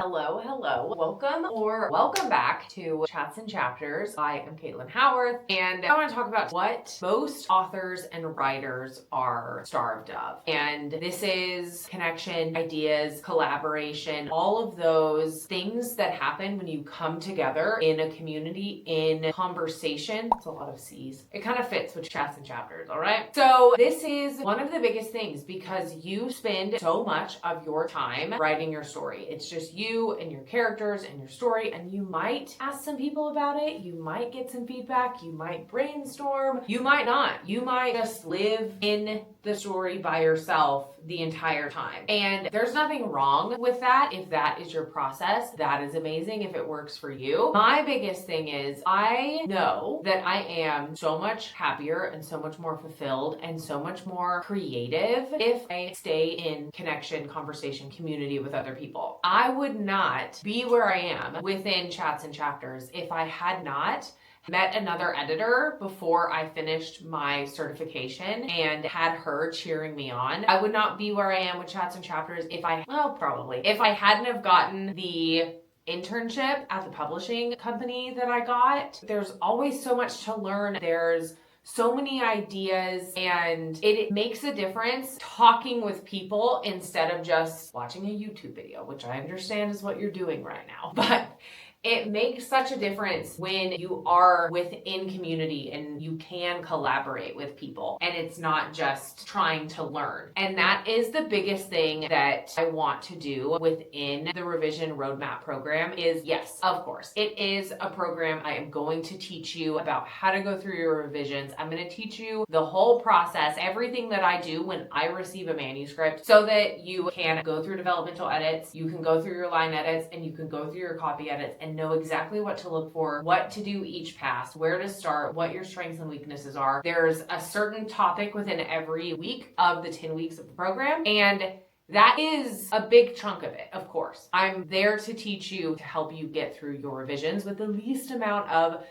Hello, hello. Welcome back to Chats and Chapters. I am Caitlin Howarth, and I want to talk about what most authors and writers are starved of. And this is connection, ideas, collaboration, all of those things that happen when you come together in a community, in conversation. It's a lot of C's. It kind of fits with Chats and Chapters, all right? So this is one of the biggest things because you spend so much of your time writing your story. It's just you and your characters and your story, and you might ask some people about it, you might get some feedback, you might brainstorm, you might not. You might just live in the story by yourself the entire time. And there's nothing wrong with that. If that is your process, that is amazing if it works for you. My biggest thing is I know that I am so much happier and so much more fulfilled and so much more creative if I stay in connection, conversation, community with other people. I would not be where I am within Chats and Chapters if I had not met another editor before I finished my certification and had her cheering me on. I would not be where I am with Chats and Chapters if I hadn't have gotten the internship at the publishing company that I got. There's always so much to learn. There's so many ideas, and it makes a difference talking with people instead of just watching a YouTube video, which I understand is what you're doing right now. But it makes such a difference when you are within community and you can collaborate with people and it's not just trying to learn. And that is the biggest thing that I want to do within the revision roadmap program is, yes, of course, it is a program. I am going to teach you about how to go through your revisions. I'm going to teach you the whole process, everything that I do when I receive a manuscript so that you can go through developmental edits, you can go through your line edits, and you can go through your copy edits and know exactly what to look for, what to do each pass, where to start, what your strengths and weaknesses are. There's a certain topic within every week of the 10 weeks of the program, and that is a big chunk of it, of course. I'm there to teach you, to help you get through your revisions with the least amount of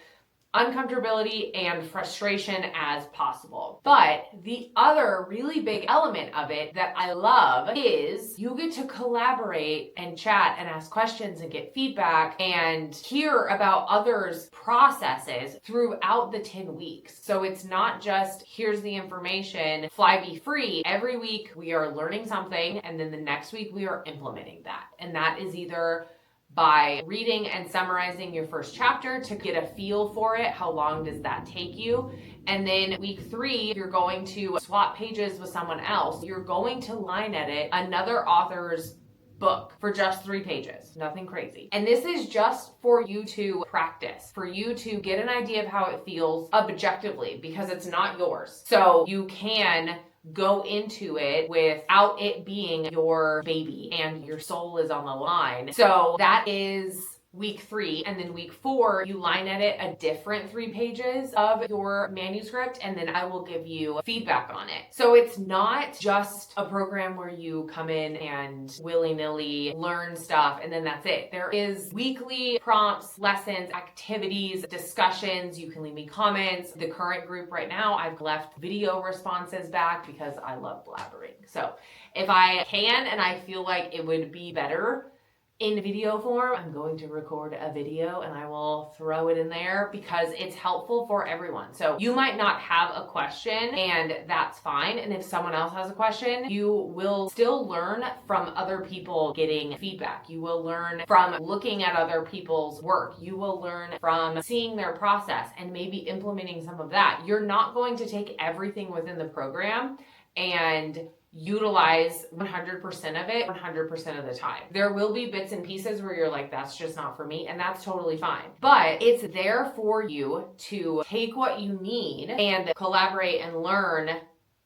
uncomfortability and frustration as possible. But the other really big element of it that I love is you get to collaborate and chat and ask questions and get feedback and hear about others' processes throughout the 10 weeks. So it's not just here's the information, fly be free. Every week we are learning something, and then the next week we are implementing that. And that is either by reading and summarizing your first chapter to get a feel for it. How long does that take you? And then week 3, you're going to swap pages with someone else. You're going to line edit another author's book for just 3 pages. Nothing crazy. And this is just for you to practice, for you to get an idea of how it feels objectively, because it's not yours. So you can go into it without it being your baby and your soul is on the line. So that is week 3, and then week 4 you line edit a different 3 pages of your manuscript, and then I will give you feedback on it. So it's not just a program where you come in and willy-nilly learn stuff and then that's it. There is weekly prompts, lessons, activities, discussions. You can leave me comments. The current group right now, I've left video responses back because I love blabbering. So if I can and I feel like it would be better in video form, I'm going to record a video and I will throw it in there because it's helpful for everyone. So you might not have a question, and that's fine. And if someone else has a question, you will still learn from other people getting feedback. You will learn from looking at other people's work. You will learn from seeing their process and maybe implementing some of that. You're not going to take everything within the program and utilize 100% of it 100% of the time. There will be bits and pieces where you're like, that's just not for me, and that's totally fine. But it's there for you to take what you need and collaborate and learn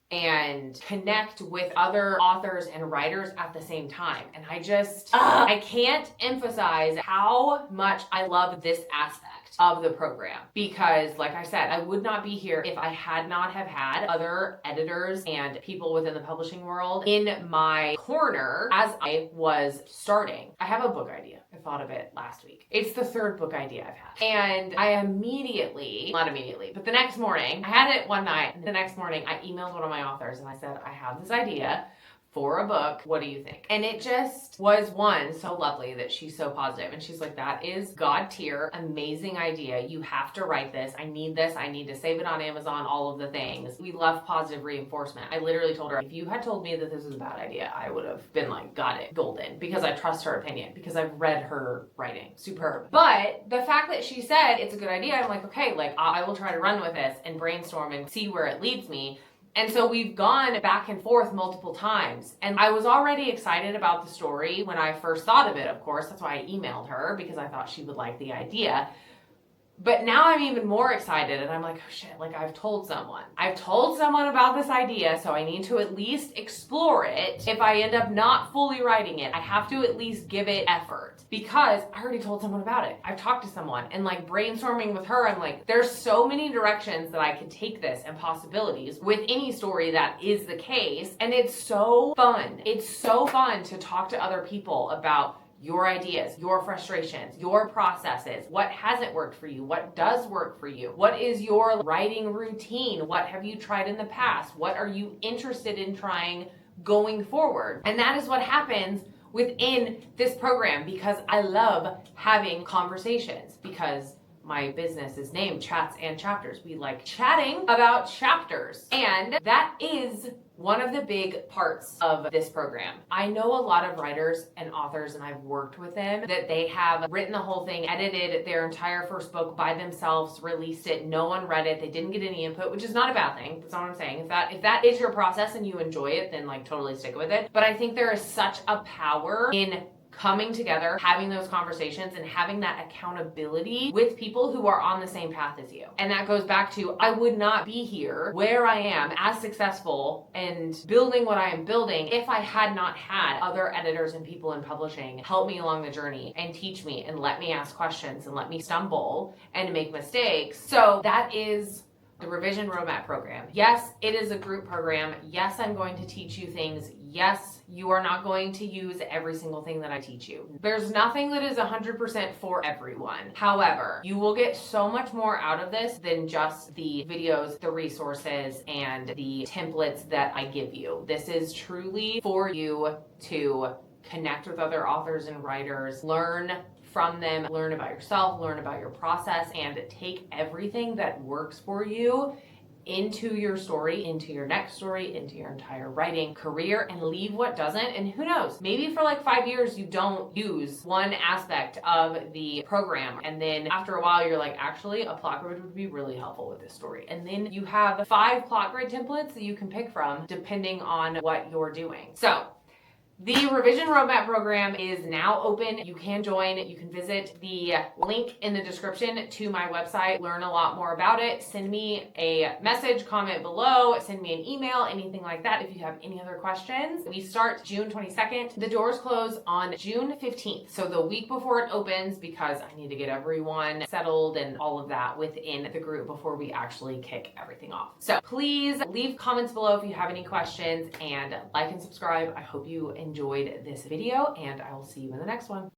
and connect with other authors and writers at the same time. And I can't emphasize how much I love this aspect of the program, because like I said, I would not be here if I had not have had other editors and people within the publishing world in my corner as I was starting. I have a book idea. I thought of it last week. It's the 3rd book idea I've had. And I not immediately, but the next morning, I had it one night, and the next morning I emailed one of my authors and I said, I have this idea for a book. What do you think? And it just was so lovely that she's so positive. And she's like, that is God tier, amazing idea. You have to write this. I need this. I need to save it on Amazon, all of the things. We love positive reinforcement. I literally told her, if you had told me that this was a bad idea, I would have been like, got it, golden, because I trust her opinion, because I've read her writing. Superb. But the fact that she said it's a good idea, I'm like, okay, like I will try to run with this and brainstorm and see where it leads me. And so we've gone back and forth multiple times. And I was already excited about the story when I first thought of it, of course. That's why I emailed her, because I thought she would like the idea. But now I'm even more excited, and I'm like, oh shit, like I've told someone about this idea, so I need to at least explore it. If I end up not fully writing it, I have to at least give it effort, because I already told someone about it. I've talked to someone, and like brainstorming with her, I'm like, there's so many directions that I could take this and possibilities with any story that is the case. And it's so fun. It's so fun to talk to other people about your ideas, your frustrations, your processes, what hasn't worked for you, what does work for you, what is your writing routine, what have you tried in the past, what are you interested in trying going forward. And that is what happens within this program, because I love having conversations, because my business is named Chats and Chapters. We like chatting about chapters. And that is one of the big parts of this program. I know a lot of writers and authors, and I've worked with them, that they have written the whole thing, edited their entire first book by themselves, released it, no one read it, they didn't get any input, which is not a bad thing. That's not what I'm saying. If that is your process and you enjoy it, then like totally stick with it. But I think there is such a power in coming together, having those conversations, and having that accountability with people who are on the same path as you. And that goes back to, I would not be here where I am as successful and building what I am building if I had not had other editors and people in publishing help me along the journey and teach me and let me ask questions and let me stumble and make mistakes. So that is the Revision Roadmap program. Yes, it is a group program. Yes, I'm going to teach you things. Yes, you are not going to use every single thing that I teach you. There's nothing that is 100% for everyone. However, you will get so much more out of this than just the videos, the resources, and the templates that I give you. This is truly for you to connect with other authors and writers, learn from them, learn about yourself, learn about your process, and take everything that works for you into your story, into your next story, into your entire writing career, and leave what doesn't. And who knows, maybe for like 5 years you don't use one aspect of the program, and then after a while you're like, actually a plot grid would be really helpful with this story. And then you have 5 plot grid templates that you can pick from depending on what you're doing. So the Revision Roadmap program is now open. You can join. You can visit the link in the description to my website, learn a lot more about it. Send me a message, comment below, send me an email, anything like that if you have any other questions. We start June 22nd. The doors close on June 15th, so the week before it opens, because I need to get everyone settled and all of that within the group before we actually kick everything off. So please leave comments below if you have any questions, and like and subscribe. I hope you enjoyed this video, and I will see you in the next one.